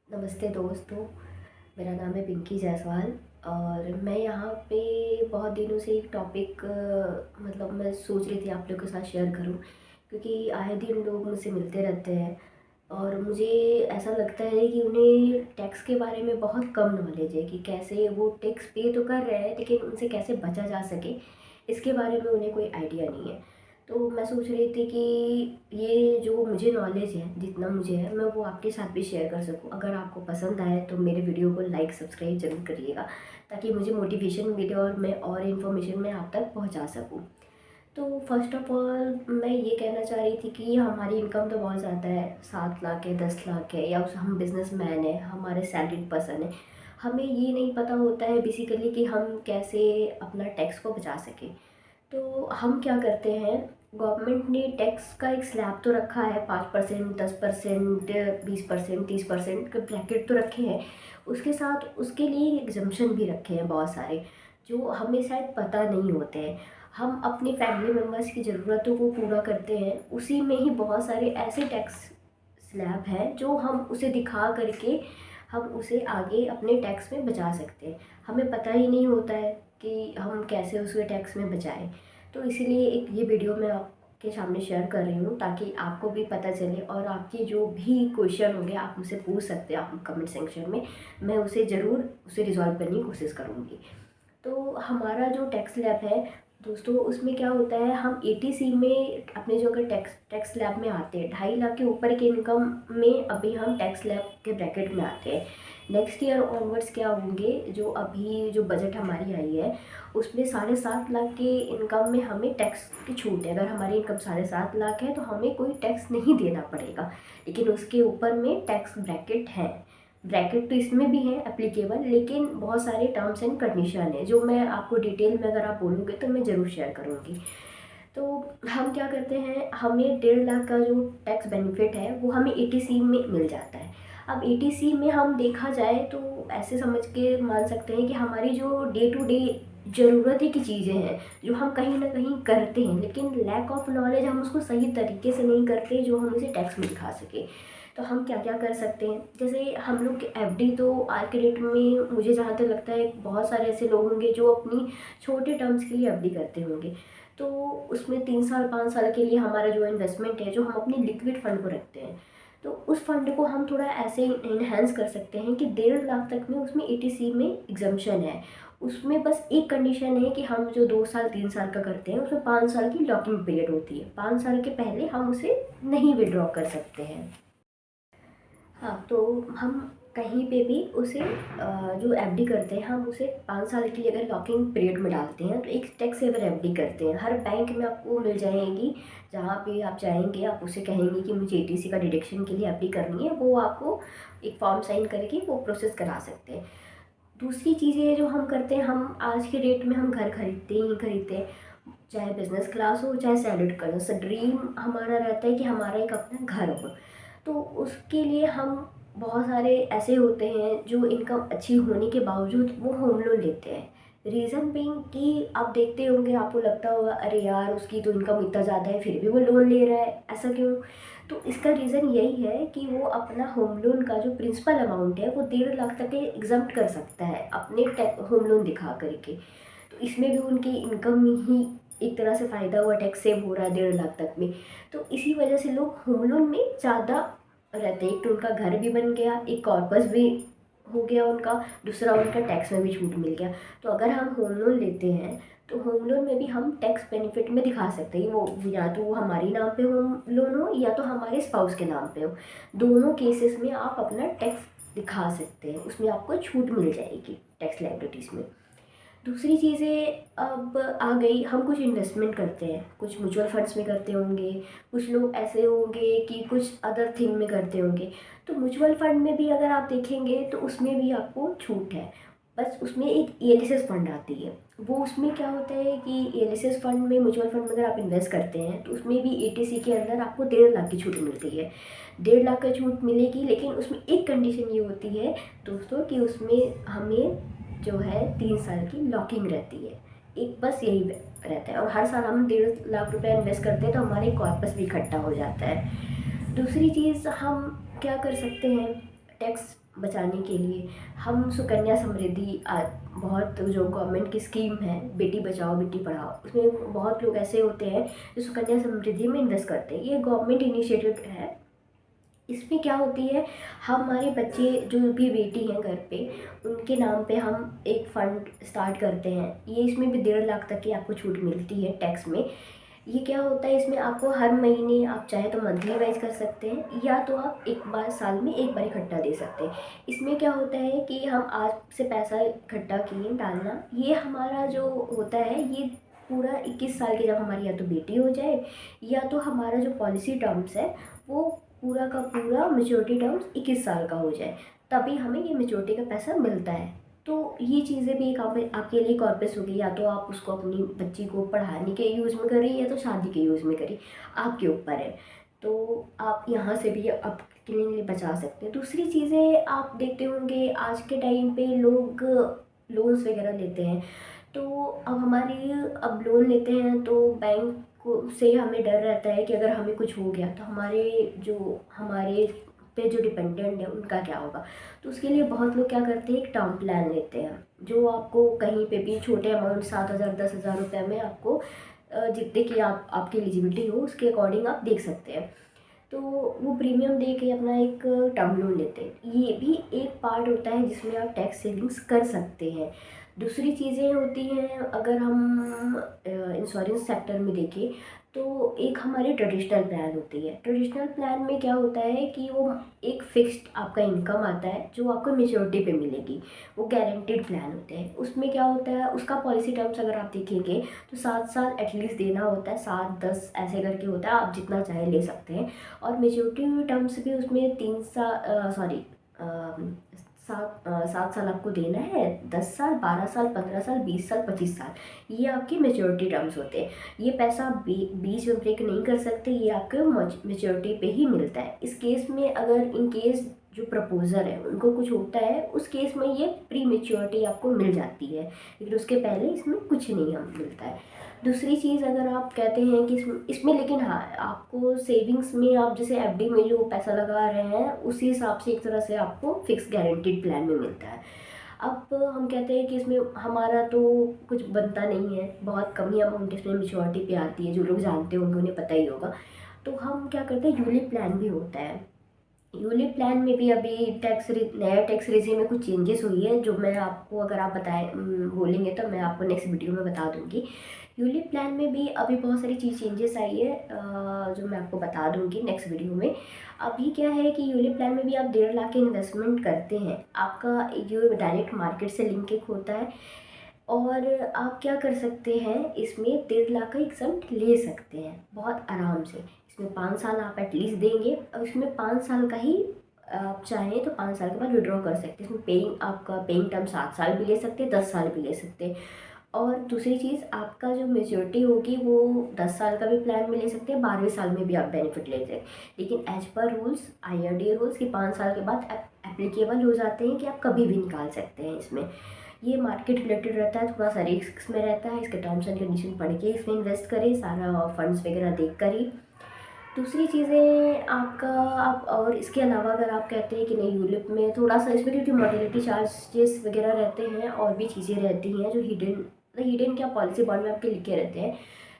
नमस्ते दोस्तों, मेरा नाम है पिंकी जायसवाल और मैं यहाँ पे बहुत दिनों से एक टॉपिक मतलब मैं सोच रही थी आप लोगों के साथ शेयर करूँ, क्योंकि आए दिन लोग मुझसे मिलते रहते हैं और मुझे ऐसा लगता है कि उन्हें टैक्स के बारे में बहुत कम नॉलेज है कि कैसे वो टैक्स पे तो कर रहे हैं लेकिन उनसे कैसे बचा जा सके, इसके बारे में उन्हें कोई आइडिया नहीं है। तो मैं सोच रही थी कि ये जो मुझे नॉलेज है, जितना मुझे है, मैं वो आपके साथ भी शेयर कर सकूं। अगर आपको पसंद आए तो मेरे वीडियो को लाइक सब्सक्राइब ज़रूर करिएगा, ताकि मुझे मोटिवेशन मिले और मैं और इन्फॉर्मेशन मैं आप तक पहुंचा सकूं। तो फर्स्ट ऑफ ऑल मैं ये कहना चाह रही थी कि हमारी इनकम तो बहुत ज़्यादा है, 7 लाख है, 10 लाख है, या उस हम बिजनेस मैन है, हमारे सैलरीड पर्सन है। हमें ये नहीं पता होता है बेसिकली कि हम कैसे अपना टैक्स को बचा सकें। तो हम क्या करते हैं, गवर्नमेंट ने टैक्स का एक स्लैब तो रखा है, 5%, 10%, 20%, 30% के ब्रैकेट तो रखे हैं। उसके साथ उसके लिए एग्जम्पशन भी रखे हैं बहुत सारे, जो हमें शायद पता नहीं होते हैं। हम अपनी फैमिली मेम्बर्स की ज़रूरतों को पूरा करते हैं, उसी में ही बहुत सारे ऐसे टैक्स स्लैब हैं जो हम उसे दिखा करके हम उसे आगे अपने टैक्स में बचा सकते हैं। हमें पता ही नहीं होता है कि हम कैसे उसे टैक्स में बचाएं। तो इसीलिए एक ये वीडियो मैं आपके सामने शेयर कर रही हूँ, ताकि आपको भी पता चले और आपके जो भी क्वेश्चन होंगे आप मुझसे पूछ सकते हैं आप कमेंट सेक्शन में। मैं उसे ज़रूर उसे रिजॉल्व करने की कोशिश करूँगी। तो हमारा जो टैक्स स्लैब है दोस्तों, उसमें क्या होता है, हम एटीसी में अपने जो अगर टैक्स टैक्स स्लैब में आते हैं, 2.5 लाख के ऊपर के इनकम में अभी हम टैक्स स्लैब के ब्रैकेट में आते हैं। नेक्स्ट ईयर ऑनवर्ड्स क्या होंगे, जो अभी जो बजट हमारी आई है उसमें 7.5 लाख के इनकम में हमें टैक्स की छूट है। अगर हमारी इनकम 7.5 लाख है तो हमें कोई टैक्स नहीं देना पड़ेगा, लेकिन उसके ऊपर में टैक्स ब्रैकेट है। ब्रैकेट तो इसमें भी है एप्लीकेबल, लेकिन बहुत सारे टर्म्स एंड कंडीशन है जो मैं आपको डिटेल में अगर आप बोलोगे तो मैं ज़रूर शेयर करूँगी। तो हम क्या करते हैं, हमें 1.5 लाख का जो टैक्स बेनिफिट है वो हमें एटीसी में मिल जाता है। अब एटीसी में हम देखा जाए तो ऐसे समझ के मान सकते हैं कि हमारी जो डे टू डे ज़रूरत है की चीज़ें हैं जो हम कहीं ना कहीं करते हैं, लेकिन लैक ऑफ नॉलेज हम उसको सही तरीके से नहीं करते जो हम उसे टैक्स में दिखा सके। तो हम क्या क्या कर सकते हैं, जैसे हम लोग एफडी तो आज के डेट में मुझे जहाँ तक लगता है बहुत सारे ऐसे लोग होंगे जो अपनी छोटे टर्म्स के लिए एफडी करते होंगे। तो उसमें 3 साल 5 साल के लिए हमारा जो इन्वेस्टमेंट है, जो हम अपने लिक्विड फंड को रखते हैं, तो उस फंड को हम थोड़ा ऐसे इन्हेंस कर सकते हैं कि 1.5 लाख तक में उसमें एटीसी में एग्जम्पशन है। उसमें बस एक कंडीशन है कि हम जो 2 साल 3 साल का करते हैं उसमें 5 साल की लॉकिंग पीरियड होती है, 5 साल के पहले हम उसे नहीं विड्रॉ कर सकते हैं। हाँ, तो हम कहीं पे भी उसे जो एफडी करते हैं हम उसे 5 साल की अगर लॉकिंग पीरियड में डालते हैं तो एक टैक्स सेवर एफडी करते हैं। हर बैंक में आपको मिल जाएगी, जहाँ पे आप जाएंगे आप उसे कहेंगे कि मुझे एटीसी का डिडक्शन के लिए एफडी करनी है, वो आपको एक फॉर्म साइन करके वो प्रोसेस करा सकते हैं। दूसरी चीज़ें जो हम करते हैं, हम आज के डेट में हम घर खरीदते ही खरीदते हैं, चाहे बिजनेस क्लास हो चाहे सैलरी क्लास। ड्रीम हमारा रहता है कि हमारा एक अपना घर हो। तो उसके लिए हम बहुत सारे ऐसे होते हैं जो इनकम अच्छी होने के बावजूद वो होम लोन लेते हैं। रीज़न बीइंग कि आप देखते होंगे, आपको लगता होगा अरे यार उसकी तो इनकम इतना ज़्यादा है फिर भी वो लोन ले रहा है, ऐसा क्यों? तो इसका रीज़न यही है कि वो अपना होम लोन का जो प्रिंसिपल अमाउंट है वो 1.5 लाख तक एग्जम्प्ट कर सकता है अपने होम लोन दिखा करके। तो इसमें भी उनकी इनकम में ही एक तरह से फ़ायदा हुआ, टैक्स सेव हो रहा है 1.5 लाख तक में। तो इसी वजह से लोग होम लोन में ज़्यादा रहते हैं। एक तो उनका घर भी बन गया, एक कॉर्पस भी हो गया उनका, दूसरा उनका टैक्स में भी छूट मिल गया। तो अगर हम होम लोन लेते हैं तो होम लोन में भी हम टैक्स बेनिफिट में दिखा सकते हैं, वो या तो वो हमारे नाम पे होम लोन हो या तो हमारे स्पाउस के नाम पे हो। दोनों केसेस में आप अपना टैक्स दिखा सकते हैं, उसमें आपको छूट मिल जाएगी टैक्स लायबिलिटीज़ में। दूसरी चीज़ें अब आ गई, हम कुछ इन्वेस्टमेंट करते हैं, कुछ म्यूचुअल फंड्स में करते होंगे, कुछ लोग ऐसे होंगे कि कुछ अदर थिंग में करते होंगे। तो म्यूचुअल फंड में भी अगर आप देखेंगे तो उसमें भी आपको छूट है, बस उसमें एक ईएलएसएस फंड आती है। वो उसमें क्या होता है कि ईएलएसएस फंड में, म्यूचुअल फंड में अगर आप इन्वेस्ट करते हैं तो उसमें भी एटीसी के अंदर आपको 1.5 लाख की छूट मिलती है। 1.5 लाख का छूट मिलेगी, लेकिन उसमें एक कंडीशन ये होती है दोस्तों कि उसमें हमें जो है 3 साल की लॉकिंग रहती है, एक बस यही रहता है। और हर साल हम 1.5 लाख रुपया इन्वेस्ट करते हैं तो हमारे कॉर्पस भी इकट्ठा हो जाता है। दूसरी चीज़ हम क्या कर सकते हैं, टैक्स बचाने के लिए हम सुकन्या समृद्धि बहुत जो गवर्नमेंट की स्कीम है बेटी बचाओ बेटी पढ़ाओ, उसमें बहुत लोग ऐसे होते हैं जो सुकन्या समृद्धि में इन्वेस्ट करते हैं। ये गवर्नमेंट इनिशिएटिव है। इसमें क्या होती है, हमारे बच्चे जो भी बेटी हैं घर पे, उनके नाम पे हम एक फ़ंड स्टार्ट करते हैं। ये इसमें भी 1.5 लाख तक की आपको छूट मिलती है टैक्स में। ये क्या होता है, इसमें आपको हर महीने आप चाहे तो मंथली वाइज कर सकते हैं, या तो आप एक बार साल में एक बार इकट्ठा दे सकते हैं। इसमें क्या होता है कि हम आज से पैसा इकट्ठा किए डालना, ये हमारा जो होता है ये पूरा 21 साल की जब हमारी या तो बेटी हो जाए, या तो हमारा जो पॉलिसी टर्म्स है वो पूरा का पूरा मेच्योरिटी टर्म्स 21 साल का हो जाए, तभी हमें ये मेच्योरिटी का पैसा मिलता है। तो ये चीज़ें भी एक आपके लिए कॉर्पस होगी, या तो आप उसको अपनी बच्ची को पढ़ाने के यूज़ में करें या तो शादी के यूज़ में करें, आपके ऊपर है। तो आप यहाँ से भी आपके लिए बचा सकते हैं। दूसरी चीज़ें आप देखते होंगे आज के टाइम पे लोग लोन्स वगैरह लेते हैं, तो अब अब लोन लेते हैं तो बैंक को से हमें डर रहता है कि अगर हमें कुछ हो गया तो हमारे पे जो डिपेंडेंट है उनका क्या होगा। तो उसके लिए बहुत लोग क्या करते हैं, एक टर्म प्लान लेते हैं जो आपको कहीं पे भी छोटे अमाउंट 7,000 10,000 रुपये में आपको जितने की आपकी एलिजिबिलिटी हो उसके अकॉर्डिंग आप देख सकते हैं। तो वो प्रीमियम दे के अपना एक टर्म लोन लेते हैं। ये भी एक पार्ट होता है जिसमें आप टैक्स सेविंग्स कर सकते हैं। दूसरी चीज़ें होती हैं, अगर हम इंश्योरेंस सेक्टर में देखें तो एक हमारी ट्रेडिशनल प्लान होती है। ट्रेडिशनल प्लान में क्या होता है कि वो एक फिक्स्ड आपका इनकम आता है जो आपको मेच्योरिटी पे मिलेगी, वो गारंटीड प्लान होते हैं। उसमें क्या होता है, उसका पॉलिसी टर्म्स अगर आप देखेंगे तो 7 साल एटलीस्ट देना होता है, 7 10 ऐसे करके होता है, आप जितना चाहे ले सकते हैं। और मेच्योरिटी टर्म्स भी उसमें 7 साल आपको देना है, 10 साल 12 साल 15 साल 20 साल 25 साल, ये आपके मेच्योरिटी टर्म्स होते हैं। ये पैसा आप बीच में ब्रेक नहीं कर सकते, ये आपके मेच्योरिटी पे ही मिलता है। इस केस में अगर इन केस जो प्रपोजर है उनको कुछ होता है, उस केस में ये प्री मेच्योरिटी आपको मिल जाती है, लेकिन उसके पहले इसमें कुछ नहीं हम मिलता है। दूसरी चीज़, अगर आप कहते हैं कि इसमें लेकिन हाँ, आपको सेविंग्स में आप जैसे एफडी में जो पैसा लगा रहे हैं उसी हिसाब से एक तरह से आपको फिक्स गारंटीड प्लान में मिलता है। अब हम कहते हैं कि इसमें हमारा तो कुछ बनता नहीं है, बहुत कम ही अमाउंट इसमें मेच्योरिटी पे आती है, जो लोग जानते होंगे उन्हें पता ही होगा। तो हम क्या करते हैं, यूलिप प्लान भी होता है। यूलिप प्लान में भी अभी नया टैक्स रेजिम में कुछ चेंजेस हुई है, जो मैं आपको, अगर आप बोलेंगे तो मैं आपको नेक्स्ट वीडियो में बता दूंगी। यूलिप प्लान में भी अभी बहुत सारी चेंजेस आई है, जो मैं आपको बता दूंगी नेक्स्ट वीडियो में। अभी क्या है कि यूलिप प्लान में भी आप 1.5 लाख की इन्वेस्टमेंट करते हैं, आपका जो डायरेक्ट मार्केट से लिंक होता है, और आप क्या कर सकते हैं, इसमें 1.5 लाख का एग्जाम ले सकते हैं बहुत आराम से। इसमें 5 साल आप एटलीस्ट देंगे, और इसमें 5 साल का ही आप चाहें तो 5 साल के बाद विड्रॉ कर सकते हैं। इसमें आपका पेइंग टर्म 7 साल भी ले सकते हैं, 10 साल भी ले सकते हैं। और दूसरी चीज़, आपका जो मेच्योरिटी होगी वो 10 साल का भी प्लान में ले सकते हैं, 12वें साल में भी आप बेनिफिट ले सकते हैं। लेकिन as per rules, IRDA rules कि 5 साल के बाद एप्लीकेबल हो जाते हैं कि आप कभी भी निकाल सकते हैं। इसमें ये मार्केट रिलेटेड रहता है, थोड़ा सा रिस्क में रहता है, इसके टर्म्स एंड कंडीशन पढ़ के इसमें इन्वेस्ट करें, सारा फंड्स वगैरह देख कर ही। दूसरी चीज़ें आप और इसके अलावा अगर आप कहते हैं कि नहीं, यूलिप में थोड़ा सा इसमें क्योंकि मोर्टेलिटी चार्जेस वगैरह रहते हैं और भी चीज़ें रहती हैं जो हिडन क्या पॉलिसी बॉन्ड में आपके लिखे रहते हैं,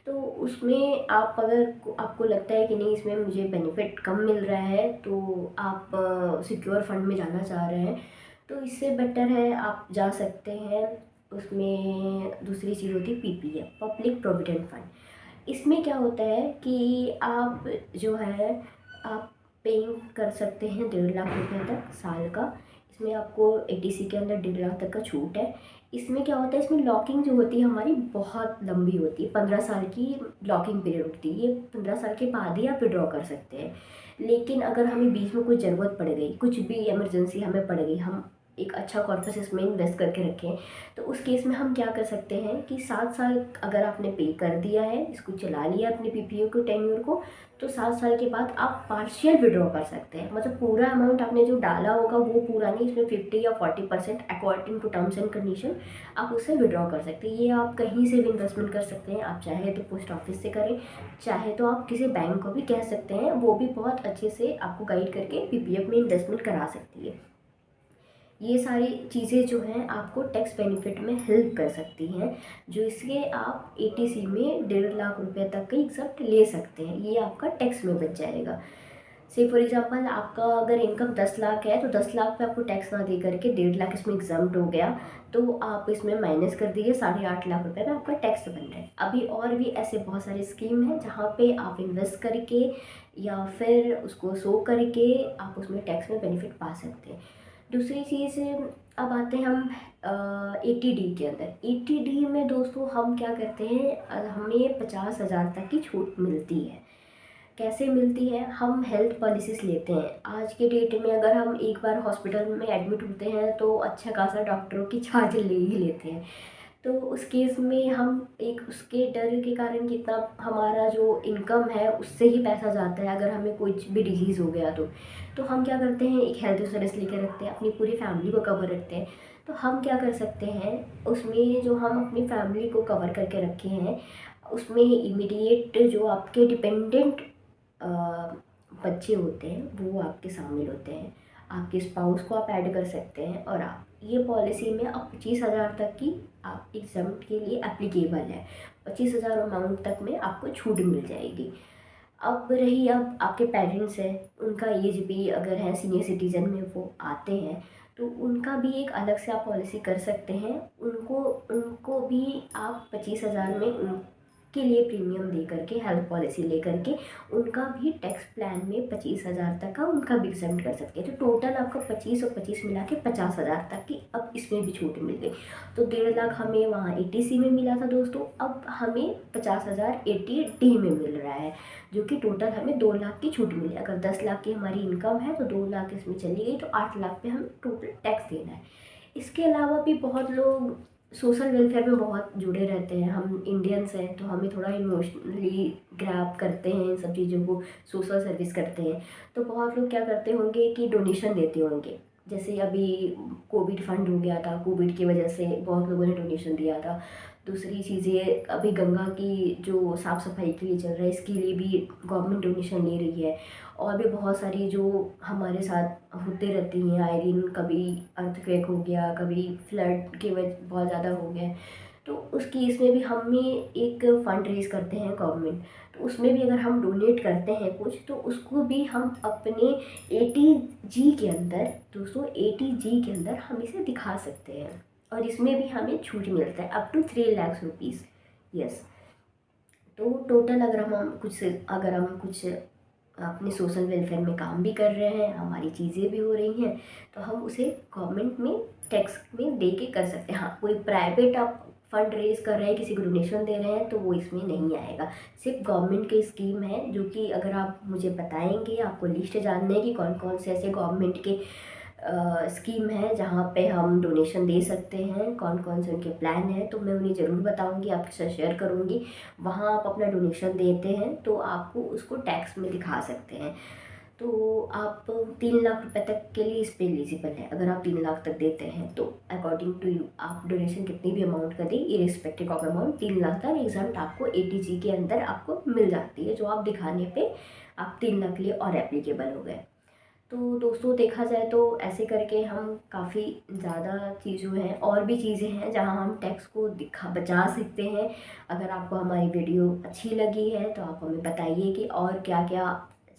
तो उसमें आप अगर आपको लगता है कि नहीं इसमें मुझे बेनिफिट कम मिल रहा है, तो आप सिक्योर फंड में जाना चाह रहे हैं, तो इससे बेटर है आप जा सकते हैं उसमें। दूसरी चीज़ होती है PPF, पब्लिक प्रोविडेंट फंड। इसमें क्या होता है कि आप जो है आप पेइंग कर सकते हैं 1.5 लाख रुपये तक साल का। इसमें आपको ATC के अंदर 1.5 लाख तक का छूट है। इसमें क्या होता है, इसमें लॉकिंग जो होती है हमारी बहुत लंबी होती है, 15 साल की लॉकिंग पीरियड होती है। ये 15 साल के बाद ही आप विड्रॉ कर सकते हैं। लेकिन अगर हमें बीच में कोई ज़रूरत पड़ गई, कुछ भी इमरजेंसी हमें पड़ गई, हम एक अच्छा कॉर्पस इसमें इन्वेस्ट करके रखें, तो उस केस में हम क्या कर सकते हैं कि 7 साल अगर आपने पे कर दिया है, इसको चला लिया अपने PPO के टेन्योर को, तो 7 साल के बाद आप पार्शियल विड्रॉ कर सकते हैं। मतलब पूरा अमाउंट आपने जो डाला होगा वो पूरा नहीं, इसमें 50 या 40% according to terms and condition आप उससे विड्रॉ कर सकते हैं। ये आप कहीं से भी इन्वेस्टमेंट कर सकते हैं, आप चाहे तो पोस्ट ऑफिस से करें, चाहे तो आप किसी बैंक को भी कह सकते हैं, वो भी बहुत अच्छे से आपको गाइड करके PPF में इन्वेस्टमेंट करा सकती है। ये सारी चीज़ें जो हैं आपको टैक्स बेनिफिट में हेल्प कर सकती हैं, जो इसके आप एटीसी में 1.5 लाख रुपए तक का एग्जम्प्ट ले सकते हैं। ये आपका टैक्स में बच जाएगा। से फॉर एग्जांपल आपका अगर इनकम 10 लाख है तो 10 लाख पे आपको टैक्स ना दे करके 1.5 लाख इसमें एग्जाम्प्ट हो गया, तो आप इसमें माइनस कर दीजिए 8.5 लाख रुपए में आपका टैक्स बन रहा है। अभी और भी ऐसे बहुत सारे स्कीम हैं जहाँ पे आप इन्वेस्ट करके या फिर उसको शो करके आप उसमें टैक्स में बेनिफिट पा सकते हैं। दूसरी चीज़, अब आते हैं हम एटीडी के अंदर। एटीडी में दोस्तों हम क्या करते हैं, हमें 50,000 तक की छूट मिलती है। कैसे मिलती है, हम हेल्थ पॉलिसीज़ लेते हैं। आज के डेट में अगर हम एक बार हॉस्पिटल में एडमिट होते हैं तो अच्छा खासा डॉक्टरों की चार्ज ले ही लेते हैं। तो उस केस में हम एक उसके डर के कारण कितना हमारा जो इनकम है उससे ही पैसा जाता है, अगर हमें कुछ भी डिजीज़ हो गया तो हम क्या करते हैं, एक हेल्थ इंश्योरेंस लेके रखते हैं, अपनी पूरी फैमिली को कवर रखते हैं। तो हम क्या कर सकते हैं, उसमें जो हम अपनी फैमिली को कवर करके रखे हैं उसमें इमीडिएट जो आपके डिपेंडेंट बच्चे होते हैं वो आपके शामिल होते हैं। आपके स्पाउस को आप ऐड कर सकते हैं और आप ये पॉलिसी में अब 25,000 तक की आप एग्जाम्प्ट के लिए एप्लीकेबल है। 25,000 अमाउंट तक में आपको छूट मिल जाएगी। अब रही, अब आपके पेरेंट्स हैं, उनका एज भी अगर है सीनियर सिटीज़न में वो आते हैं तो उनका भी एक अलग से आप पॉलिसी कर सकते हैं। उनको उनको भी आप 25,000 में उनके लिए प्रीमियम दे करके हेल्थ पॉलिसी ले करके उनका भी टैक्स प्लान में 25,000 तक का उनका भी एग्जम्प्ट कर सकते हैं। तो टोटल आपका 25 और 25 मिला के 50,000 तक की अब इसमें भी छूट मिल गई। तो 1.5 लाख हमें वहाँ एटीसी में मिला था दोस्तों, अब हमें 50,000 एटीडी में मिल रहा है, जो कि टोटल हमें 2 लाख की छूट मिली। अगर 10 लाख की हमारी इनकम है तो 2 लाख इसमें चली गई तो 8 लाख पे हमें टोटल टैक्स देना है। इसके अलावा भी बहुत लोग सोशल वेलफेयर में बहुत जुड़े रहते हैं। हम इंडियंस हैं तो हमें थोड़ा इमोशनली ग्रैब करते हैं इन सब चीज़ों को, सोशल सर्विस करते हैं। तो बहुत लोग क्या करते होंगे कि डोनेशन देते होंगे। जैसे अभी कोविड फंड हो गया था, कोविड की वजह से बहुत लोगों ने डोनेशन दिया था। दूसरी चीज़ें, अभी गंगा की जो साफ़ सफाई के लिए चल रहा है इसके लिए भी गवर्नमेंट डोनेशन ले रही है। और भी बहुत सारी जो हमारे साथ होते रहती हैं आए दिन, कभी अर्थक्वेक हो गया, कभी फ्लड के वजह बहुत ज़्यादा हो गया, तो उस केस में भी हमें एक फ़ंड रेज़ करते हैं गवर्नमेंट। तो उसमें भी अगर हम डोनेट करते हैं कुछ तो उसको भी हम अपने एटीजी के अंदर, दोस्तों एटीजी के अंदर हम इसे दिखा सकते हैं और इसमें भी हमें छूट मिलता है up to 3 lakh rupees. Yes. तो टोटल अगर हम कुछ अपने सोशल वेलफेयर में काम भी कर रहे हैं, हमारी चीज़ें भी हो रही हैं, तो हम उसे गवर्नमेंट में टैक्स में दे के कर सकते हैं। हाँ, कोई प्राइवेट आप फंड रेज कर रहे हैं, किसी को डोनेशन दे रहे हैं तो वो इसमें नहीं आएगा। सिर्फ गवर्नमेंट की स्कीम है, जो कि अगर आप मुझे बताएंगे, आपको लिस्ट जानने की कौन कौन से ऐसे गवर्नमेंट के स्कीम है जहाँ पे हम डोनेशन दे सकते हैं, कौन कौन से उनके प्लान हैं, तो मैं उन्हें ज़रूर बताऊंगी, आपके साथ शेयर करूंगी। वहाँ आप अपना डोनेशन देते हैं तो आपको उसको टैक्स में दिखा सकते हैं। तो आप 3 लाख रुपए तक के लिए इस पर एलिजिबल है। अगर आप 3 लाख तक देते हैं तो अकॉर्डिंग टू यू आप डोनेशन कितनी भी अमाउंट का दें, इरिस्पेक्टिव ऑफ अमाउंट, 3 लाख तक एग्जाम्प्ट आपको एटीजी के अंदर आपको मिल जाती है, जो आप दिखाने पे आप 3 लाख के लिए और एप्लीकेबल हो गए। तो दोस्तों देखा जाए तो ऐसे करके हम काफ़ी ज़्यादा चीज़ों हैं, और भी चीज़ें हैं जहां हम टैक्स को बचा सकते हैं। अगर आपको हमारी वीडियो अच्छी लगी है तो आप हमें बताइए कि और क्या क्या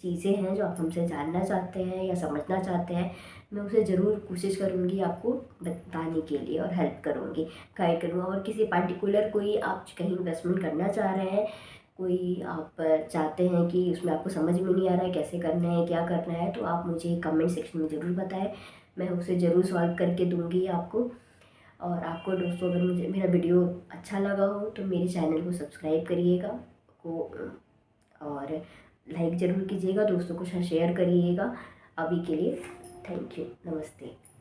चीज़ें हैं जो आप हमसे जानना चाहते हैं या समझना चाहते हैं। मैं उसे ज़रूर कोशिश करूँगी आपको बताने के लिए और हेल्प करूँगी, गाइड करूँगा। और किसी पर्टिकुलर कोई आप कहीं इन्वेस्टमेंट करना चाह रहे हैं, कोई आप चाहते हैं कि उसमें आपको समझ में नहीं आ रहा है कैसे करना है, क्या करना है, तो आप मुझे कमेंट सेक्शन में ज़रूर बताएं, मैं उसे ज़रूर सॉल्व करके दूंगी आपको। और आपको दोस्तों अगर मुझे मेरा वीडियो अच्छा लगा हो तो मेरे चैनल को सब्सक्राइब करिएगा को और लाइक ज़रूर कीजिएगा, दोस्तों को शेयर करिएगा। अभी के लिए थैंक यू, नमस्ते।